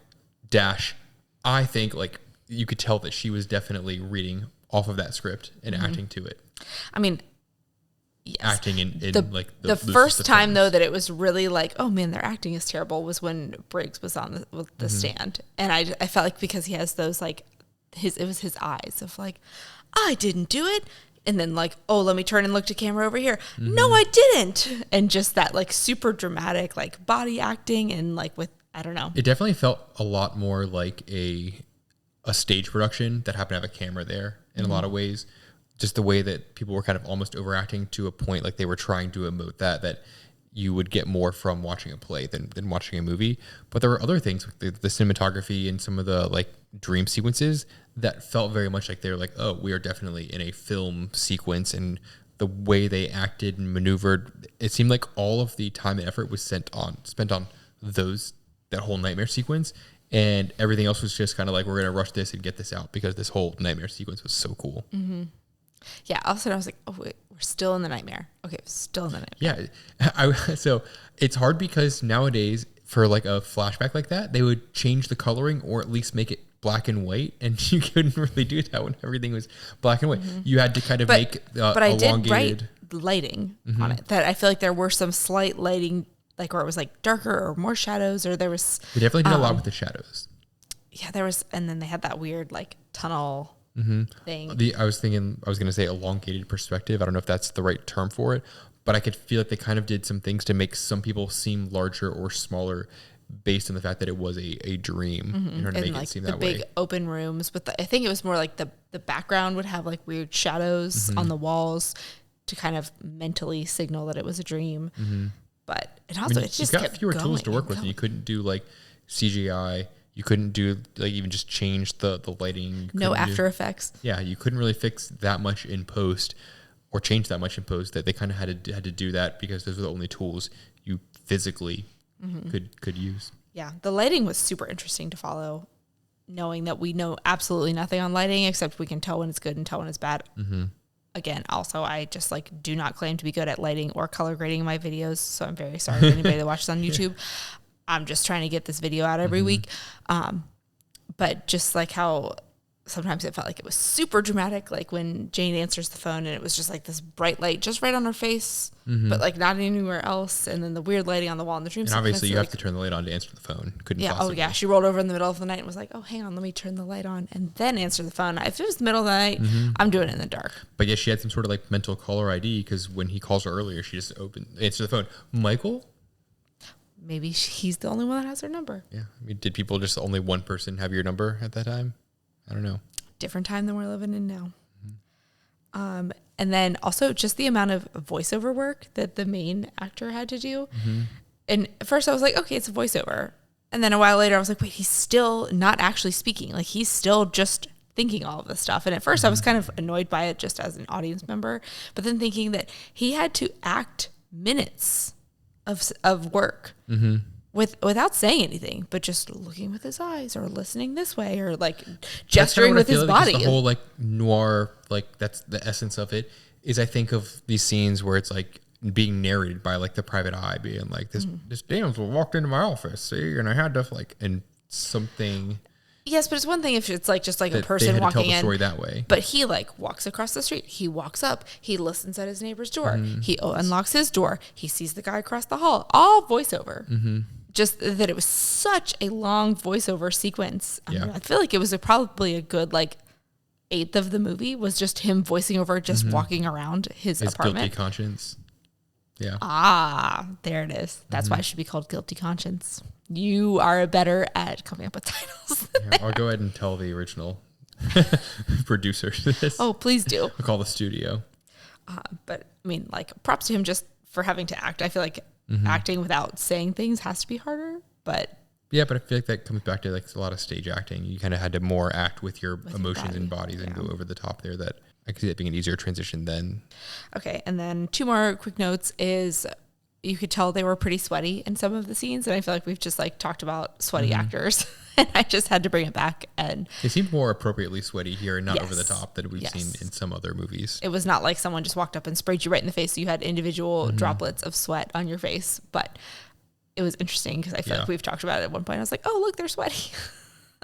dash I think like you could tell that she was definitely reading off of that script and acting to it. I mean, yes. Acting in like the first time though that it was really like, oh man, their acting is terrible was when Briggs was on the stand, and I felt like because he has those like it was his eyes of like, I didn't do it. And then like, oh, let me turn and look to camera over here. No, I didn't. And just that like super dramatic, like body acting and like with, I don't know. It definitely felt a lot more like a stage production that happened to have a camera there in a lot of ways. Just the way that people were kind of almost overacting to a point, like they were trying to emote that you would get more from watching a play than watching a movie. But there were other things with the cinematography and some of the like dream sequences that felt very much like they were like, oh, we are definitely in a film sequence. And the way they acted and maneuvered, it seemed like all of the time and effort was spent on that whole nightmare sequence. And everything else was just kind of like, we're going to rush this and get this out because this whole nightmare sequence was so cool. Mm-hmm. Yeah. All of a sudden I was like, oh, wait, we're still in the nightmare. Okay. Still in the nightmare. Yeah. So it's hard because nowadays for like a flashback like that, they would change the coloring or at least make it black and white. And you couldn't really do that when everything was black and white. You had to kind of make but I did write lighting on it, that I feel like there were some slight lighting, like, or it was like darker or more shadows, or there was. We definitely did a lot with the shadows. Yeah, there was, and then they had that weird like tunnel thing. I was going to say elongated perspective. I don't know if that's the right term for it, but I could feel like they kind of did some things to make some people seem larger or smaller based on the fact that it was a dream. In order to make like it seem the that way. big open rooms, but I think it was more like the background would have like weird shadows on the walls to kind of mentally signal that it was a dream. But it also, it just you got kept fewer going tools to work with. going. You couldn't do like CGI. You couldn't do like even just change the lighting. No After Effects. Yeah, you couldn't really fix that much in post or change that much in post. That they kind of had to do that because those were the only tools you physically could use. Yeah, the lighting was super interesting to follow, knowing that we know absolutely nothing on lighting except we can tell when it's good and tell when it's bad. Again, also, I just like do not claim to be good at lighting or color grading my videos, so I'm very sorry to anybody that watches on YouTube. I'm just trying to get this video out every week. But just like how sometimes it felt like it was super dramatic, like when Jane answers the phone and it was just like this bright light just right on her face, but like not anywhere else. And then the weird lighting on the wall in the dream. And obviously you have to turn the light on to answer the phone. Couldn't possibly. Oh yeah. She rolled over in the middle of the night and was like, oh, hang on, let me turn the light on and then answer the phone. If it was the middle of the night, I'm doing it in the dark. But yeah, she had some sort of like mental caller ID because when he calls her earlier, she just answered the phone. Michael? Maybe he's the only one that has her number. Yeah. I mean, did people just only one person have your number at that time? I don't know. Different time than we're living in now. And then also just the amount of voiceover work that the main actor had to do. And at first I was like, okay, it's a voiceover. And then a while later I was like, wait, he's still not actually speaking. Like he's still just thinking all of this stuff. And at first I was kind of annoyed by it just as an audience member, but then thinking that he had to act minutes of work without saying anything, but just looking with his eyes or listening this way or like gesturing with his body. The whole like noir, like that's the essence of it. Is I think of these scenes where it's like being narrated by like the private eye, being like this damsel walked into my office, see, and I had to like and something. Yes, but it's one thing if it's like just like a person walking in. Tell the story that way. But he like walks across the street. He walks up. He listens at his neighbor's door. He unlocks his door. He sees the guy across the hall. All voiceover. Just that it was such a long voiceover sequence. I feel like it was probably a good like eighth of the movie was just him voicing over, just walking around his apartment. Guilty conscience. Yeah. There it is. That's why it should be called Guilty Conscience. You are better at coming up with titles. I'll go ahead and tell the original producer this. Oh, please do. I'll call the studio. But I mean, like, props to him just for having to act. I feel like acting without saying things has to be harder. But yeah, but I feel like that comes back to like a lot of stage acting. You kind of had to more act with your emotions and bodies and go over the top there. That I could see that being an easier transition then. Okay, and then two more quick notes is you could tell they were pretty sweaty in some of the scenes, and I feel like we've just like talked about sweaty actors, and I just had to bring it back. And they seemed more appropriately sweaty here, and not over the top that we've seen in some other movies. It was not like someone just walked up and sprayed you right in the face, so you had individual droplets of sweat on your face. But it was interesting because I feel like we've talked about it at one point. I was like, oh, look, they're sweaty.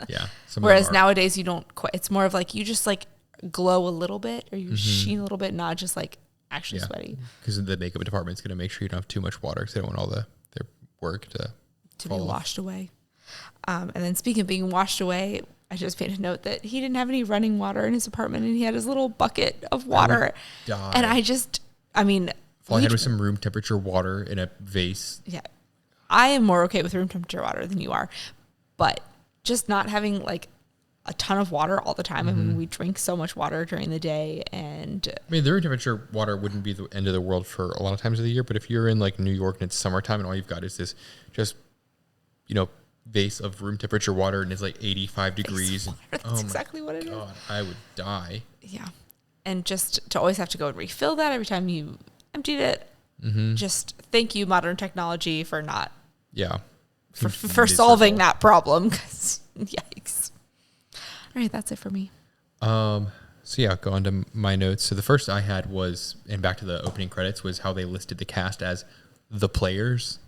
Yeah. Some of them Whereas are. nowadays you don't quite, it's more of like, you just like glow a little bit or you sheen a little bit, not just like actually sweaty. Because the makeup department's going to make sure you don't have too much water because they don't want all their work to be fall off. washed away. And then speaking of being washed away, I just made a note that he didn't have any running water in his apartment and he had his little bucket of water. And I mean, all I had was some room temperature water in a vase. Yeah. I am more okay with room temperature water than you are, but just not having like a ton of water all the time. I mean, we drink so much water during the day, and I mean, the room temperature water wouldn't be the end of the world for a lot of times of the year, but if you're in like New York and it's summertime and all you've got is this just, vase of room temperature water and it's like 85 degrees. That's exactly what it is. I would die. Yeah. And just to always have to go and refill that every time you emptied it. Just thank you, modern technology, for not for solving that problem. 'Cause, yikes. All right, that's it for me. So yeah, go on to my notes. So the first I had was, and back to the opening credits, was how they listed the cast as the players.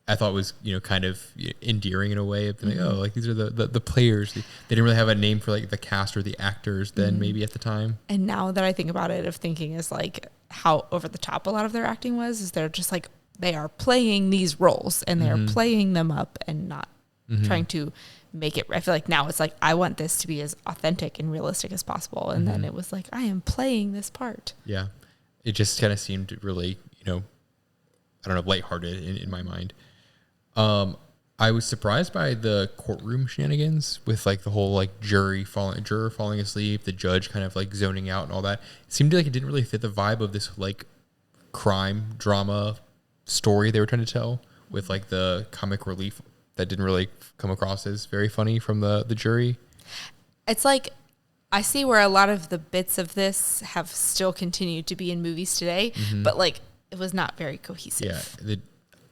I thought was, kind of endearing in a way of like, oh, like these are the players. They didn't really have a name for like the cast or the actors then maybe at the time. And now that I think about it, of thinking is like how over the top a lot of their acting was, is they're just like, they are playing these roles and they're playing them up and not trying to make it. I feel like now it's like, I want this to be as authentic and realistic as possible. And then it was like, I am playing this part. Yeah. It just kind of seemed really, I don't know, lighthearted in my mind. I was surprised by the courtroom shenanigans with like the whole like juror falling asleep, the judge kind of like zoning out and all that. It seemed like it didn't really fit the vibe of this like crime drama story they were trying to tell, with like the comic relief that didn't really come across as very funny from the jury. It's like, I see where a lot of the bits of this have still continued to be in movies today, but like it was not very cohesive.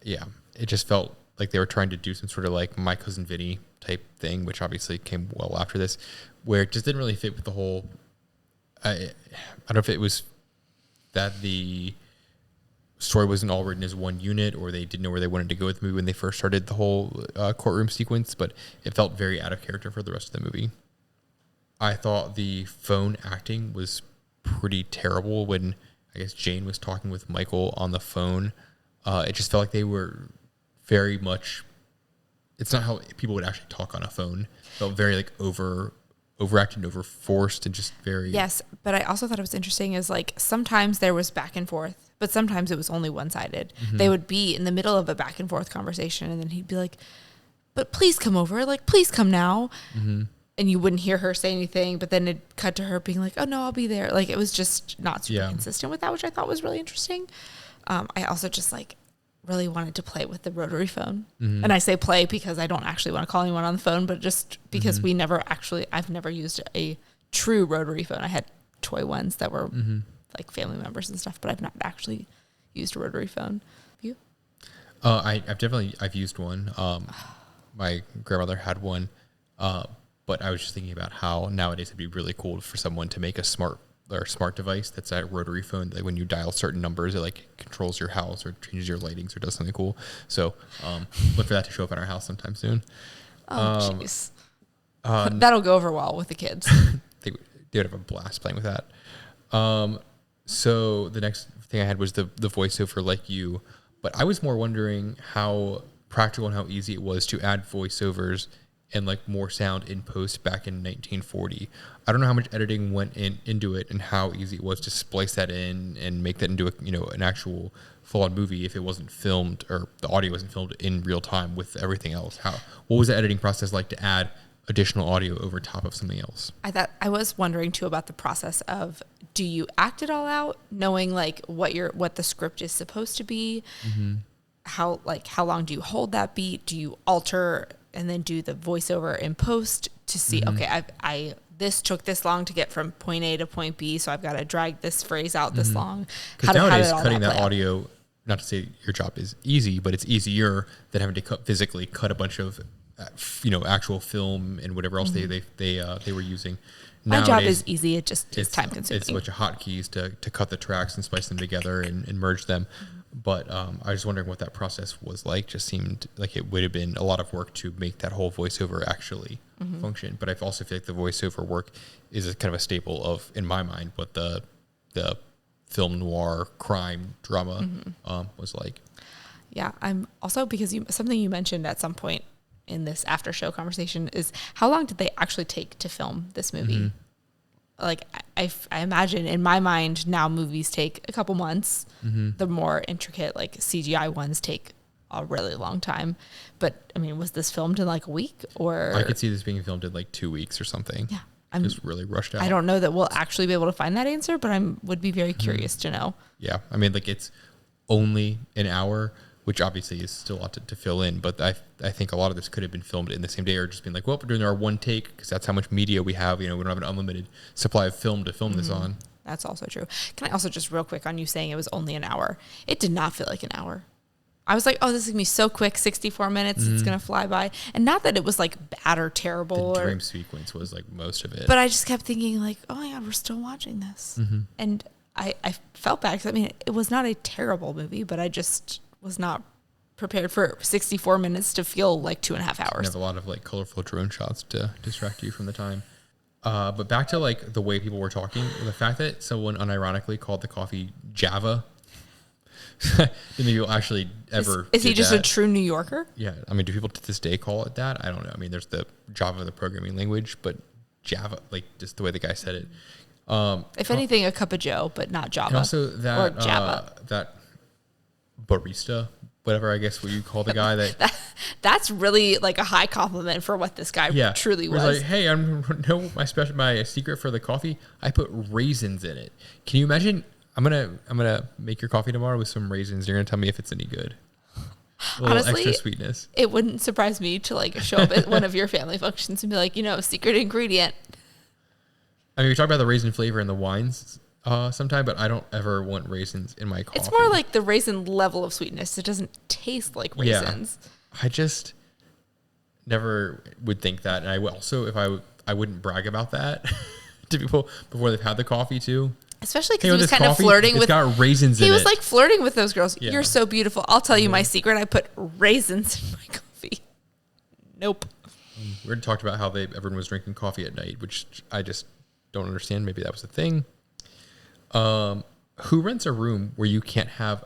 Yeah. It just felt like they were trying to do some sort of like My Cousin Vinny type thing, which obviously came well after this, where it just didn't really fit with the whole, I don't know if it was that the story wasn't all written as one unit, or they didn't know where they wanted to go with the movie when they first started the whole courtroom sequence, but it felt very out of character for the rest of the movie. I thought the phone acting was pretty terrible when I guess Jane was talking with Michael on the phone. It just felt like they were very much, it's not how people would actually talk on a phone. It felt very like overacted, over forced, and just very. Yes, but I also thought it was interesting is like sometimes there was back and forth, but sometimes it was only one-sided. They would be in the middle of a back and forth conversation, and then he'd be like, but please come over, like please come now. And you wouldn't hear her say anything, but then it'd cut to her being like, oh no, I'll be there. Like it was just not super consistent with that, which I thought was really interesting. I also just like really wanted to play with the rotary phone. And I say play because I don't actually want to call anyone on the phone, but just because I've never used a true rotary phone. I had toy ones that were like family members and stuff, but I've not actually used a rotary phone. You? I've used one. My grandmother had one, but I was just thinking about how nowadays it'd be really cool for someone to make a smart device that's a rotary phone that when you dial certain numbers, it like controls your house or changes your lightings or does something cool. So look for that to show up in our house sometime soon. Oh, jeez. That'll go over well with the kids. They would have a blast playing with that. So the next thing I had was the voiceover Like You, but I was more wondering how practical and how easy it was to add voiceovers and like more sound in post back in 1940. I don't know how much editing went into it and how easy it was to splice that in and make that into an actual full-on movie if it wasn't filmed, or the audio wasn't filmed in real time with everything else. What was the editing process like to add additional audio over top of something else? I was wondering too about the process of, do you act it all out knowing like what the script is supposed to be? How long do you hold that beat? Do you alter and then do the voiceover in post to see, okay, I this took this long to get from point A to point B, so I've got to drag this phrase out this long. Because nowadays, cutting that audio, not to say your job is easy, but it's easier than having to physically cut a bunch of, actual film and whatever else they were using. My job is easy. It just is time consuming. It's a bunch of hotkeys to cut the tracks and splice them together and merge them. But I was wondering what that process was like. Just seemed like it would have been a lot of work to make that whole voiceover actually function. But I also feel like the voiceover work is a kind of a staple of, in my mind, what the film noir crime drama was like. Yeah, I'm also, because something you mentioned at some point in this after show conversation is how long did they actually take to film this movie? Like I imagine in my mind now movies take a couple months. The more intricate like CGI ones take a really long time. But I mean, was this filmed in like a week or? I could see this being filmed in like 2 weeks or something. Yeah. Just really rushed out. I don't know that we'll actually be able to find that answer, but would be very curious to know. Yeah. I mean, like it's only an hour, which obviously is still a lot to fill in. But I think a lot of this could have been filmed in the same day or just been like, well, we're doing our one take because that's how much media we have. You know, we don't have an unlimited supply of film to film this on. That's also true. Can I also just real quick on you saying it was only an hour? It did not feel like an hour. I was like, oh, this is going to be so quick, 64 minutes. It's going to fly by. And not that it was like bad or terrible. The dream sequence was like most of it. But I just kept thinking like, oh my God, we're still watching this. And I felt bad because I mean, it was not a terrible movie, but I just was not prepared for 64 minutes to feel like 2.5 hours. You have a lot of like colorful drone shots to distract you from the time. But back to like the way people were talking, the fact that someone unironically called the coffee Java. Maybe you'll actually ever. Is he just that. A true New Yorker? Yeah. I mean, do people to this day call it that? I don't know. I mean, there's the Java, the programming language, but Java, like just the way the guy said it. If anything, a cup of Joe, but not Java. And also that, or Java. That barista, whatever I guess what you call the guy that's really like a high compliment for what this guy truly was. Like, hey, my secret for the coffee. I put raisins in it. Can you imagine? I'm gonna make your coffee tomorrow with some raisins. You're gonna tell me if it's any good. A little Honestly, extra sweetness. It wouldn't surprise me to like show up at one of your family functions and be like, secret ingredient. I mean, we talk about the raisin flavor in the wines sometime, but I don't ever want raisins in my coffee. It's more like the raisin level of sweetness. It doesn't taste like raisins. Yeah. I just never would think that, and I also, if I wouldn't brag about that to people before they've had the coffee too. Especially because he was kind of flirting with. It's got raisins in it. He was like flirting with those girls. Yeah. You're so beautiful. I'll tell you my secret. I put raisins in my coffee. Nope. We already talked about how everyone was drinking coffee at night, which I just don't understand. Maybe that was a thing. Who rents a room where you can't have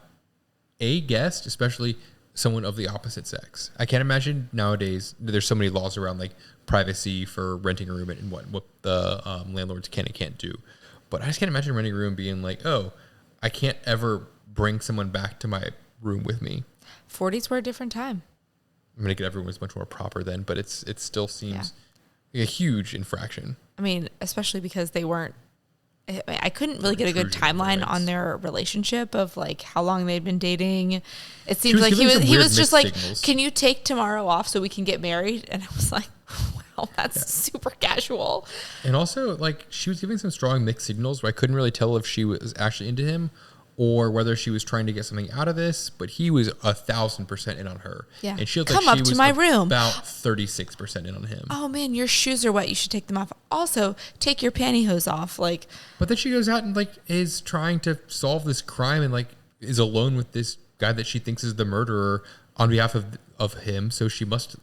a guest, especially someone of the opposite sex? I can't imagine nowadays. There's so many laws around like privacy for renting a room and what the landlords can and can't do. But I just can't imagine renting a room being like, oh, I can't ever bring someone back to my room with me. 40s were a different time. I mean, everyone was much more proper then, but it still seems like a huge infraction. I mean, especially because they weren't. I couldn't really get a good timeline on their relationship of like how long they'd been dating. It seems like he was just like, can you take tomorrow off so we can get married? And I was like, wow, that's super casual. And also, like, she was giving some strong mixed signals where I couldn't really tell if she was actually into him or whether she was trying to get something out of this. But he was 1,000% in on her. Yeah. And she looked Come like up she to was my room. About 36% in on him. Oh man, your shoes are wet. You should take them off. Also, take your pantyhose off. Like, but then she goes out and like is trying to solve this crime and like is alone with this guy that she thinks is the murderer on behalf of him. So she must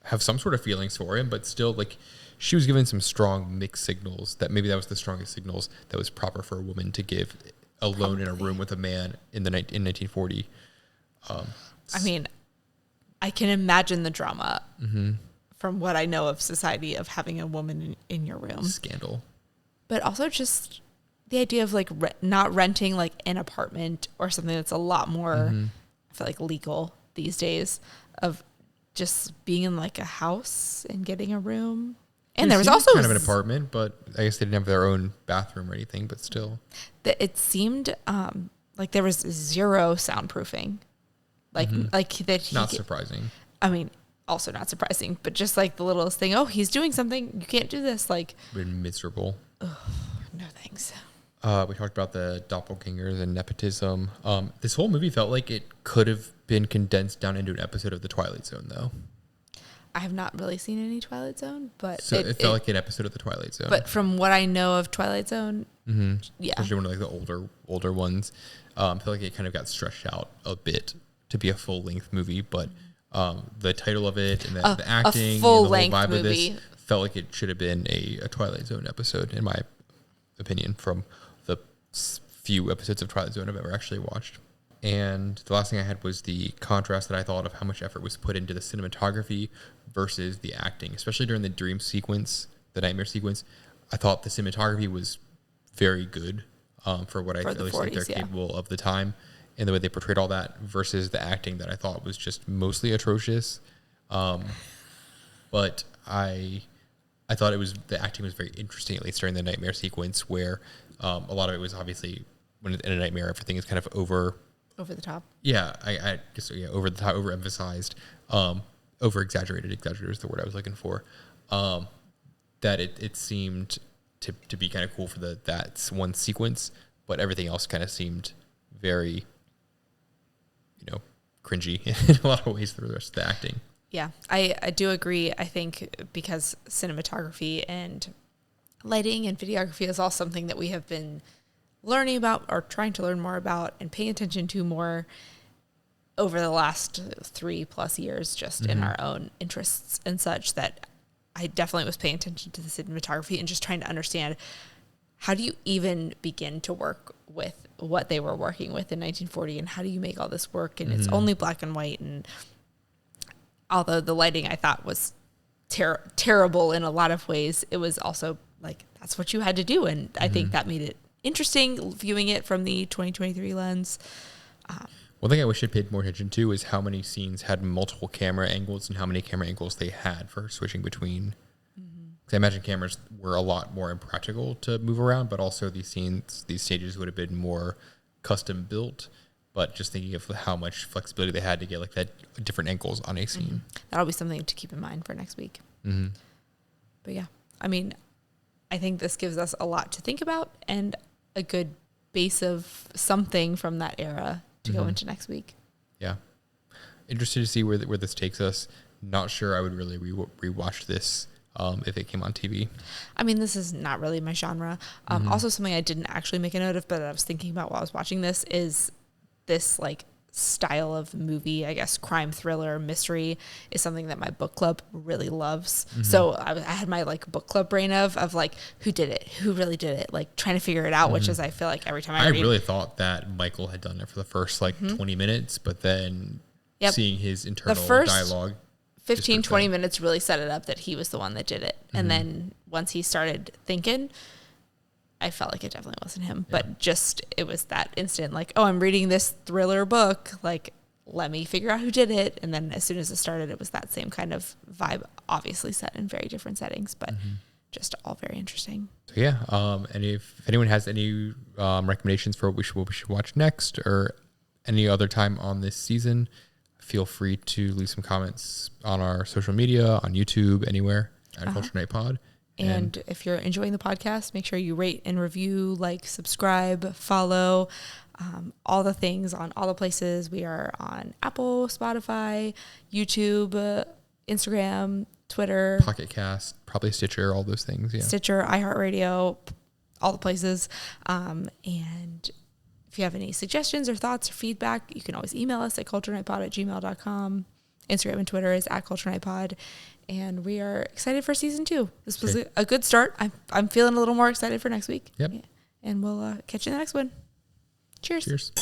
have some sort of feelings for him, but still, like, she was giving some strong mixed signals that maybe that was the strongest signals that was proper for a woman to give alone in a room with a man in 1940. I mean, I can imagine the drama from what I know of society of having a woman in your room. Scandal. But also just the idea of like not renting like an apartment or something that's a lot more, I feel like, legal these days, of just being in like a house and getting a room. And there was also kind of an apartment, but I guess they didn't have their own bathroom or anything, but still. It seemed like there was zero soundproofing. Like that. Not surprising. I mean, also not surprising, but just like the littlest thing. Oh, he's doing something. You can't do this. Like, been miserable. Oh, no thanks. We talked about the doppelgangers and nepotism. This whole movie felt like it could have been condensed down into an episode of The Twilight Zone, though. I have not really seen any Twilight Zone, but so it felt like an episode of The Twilight Zone. But from what I know of Twilight Zone, yeah, especially one of like the older ones, I feel like it kind of got stretched out a bit to be a full length movie. But the title of it and the acting, a full and the whole length vibe movie of this felt like it should have been a Twilight Zone episode, in my opinion, from the few episodes of Twilight Zone I've ever actually watched. And the last thing I had was the contrast that I thought of how much effort was put into the cinematography versus the acting, especially during the dream sequence, the nightmare sequence. I thought the cinematography was very good for what I at least think they're capable of the time, and the way they portrayed all that, versus the acting that I thought was just mostly atrocious. But I thought the acting was very interesting, at least during the nightmare sequence, where a lot of it was obviously, when in a nightmare, everything is kind of over the top. Yeah, I guess, yeah, over the top, overemphasized, over-exaggerated. Exaggerated is the word I was looking for. That it seemed to be kind of cool for that one sequence, but everything else kind of seemed very, cringy in a lot of ways for the rest of the acting. Yeah, I do agree. I think because cinematography and lighting and videography is all something that we have been learning about, or trying to learn more about, and paying attention to more over the last 3+ years, just in our own interests and such, that I definitely was paying attention to the cinematography and just trying to understand, how do you even begin to work with what they were working with in 1940, and how do you make all this work? And it's only black and white. And although the lighting I thought was terrible in a lot of ways, it was also like, that's what you had to do. And I think that made it interesting viewing it from the 2023 lens. One thing I wish I'd paid more attention to is how many scenes had multiple camera angles and how many camera angles they had for switching between. Because I imagine cameras were a lot more impractical to move around, but also these stages would have been more custom built. But just thinking of how much flexibility they had to get like that different angles on a scene. That'll be something to keep in mind for next week. But yeah, I mean, I think this gives us a lot to think about and a good base of something from that era to go into next week. Yeah. Interested to see where this takes us. Not sure I would really rewatch this if it came on TV. I mean, this is not really my genre. Also, something I didn't actually make a note of, but I was thinking about while I was watching this, is this like style of movie, I guess crime thriller mystery, is something that my book club really loves. So I had my like book club brain of like, who did it, who really did it, like trying to figure it out, which is, I feel like every time I read, really thought that Michael had done it for the first like 20 minutes, but then seeing his internal dialogue, 15-20 minutes really set it up that he was the one that did it. And then once he started thinking, I felt like it definitely wasn't him, but just, it was that instant, like, oh, I'm reading this thriller book, like, let me figure out who did it. And then as soon as it started, it was that same kind of vibe, obviously set in very different settings, but just all very interesting. So yeah, and if anyone has any recommendations for what we should watch next, or any other time on this season, feel free to leave some comments on our social media, on YouTube, anywhere, at Culture Night Pod. And if you're enjoying the podcast, make sure you rate and review, like, subscribe, follow, all the things on all the places. We are on Apple, Spotify, YouTube, Instagram, Twitter, Pocket Cast, probably Stitcher, all those things. Yeah. Stitcher, iHeartRadio, all the places. And if you have any suggestions or thoughts or feedback, you can always email us at culturenightpod@gmail.com. Instagram and Twitter is @culturenightpod. And we are excited for season 2. This was a good start. I'm feeling a little more excited for next week. Yep. And we'll catch you in the next one. Cheers. Cheers.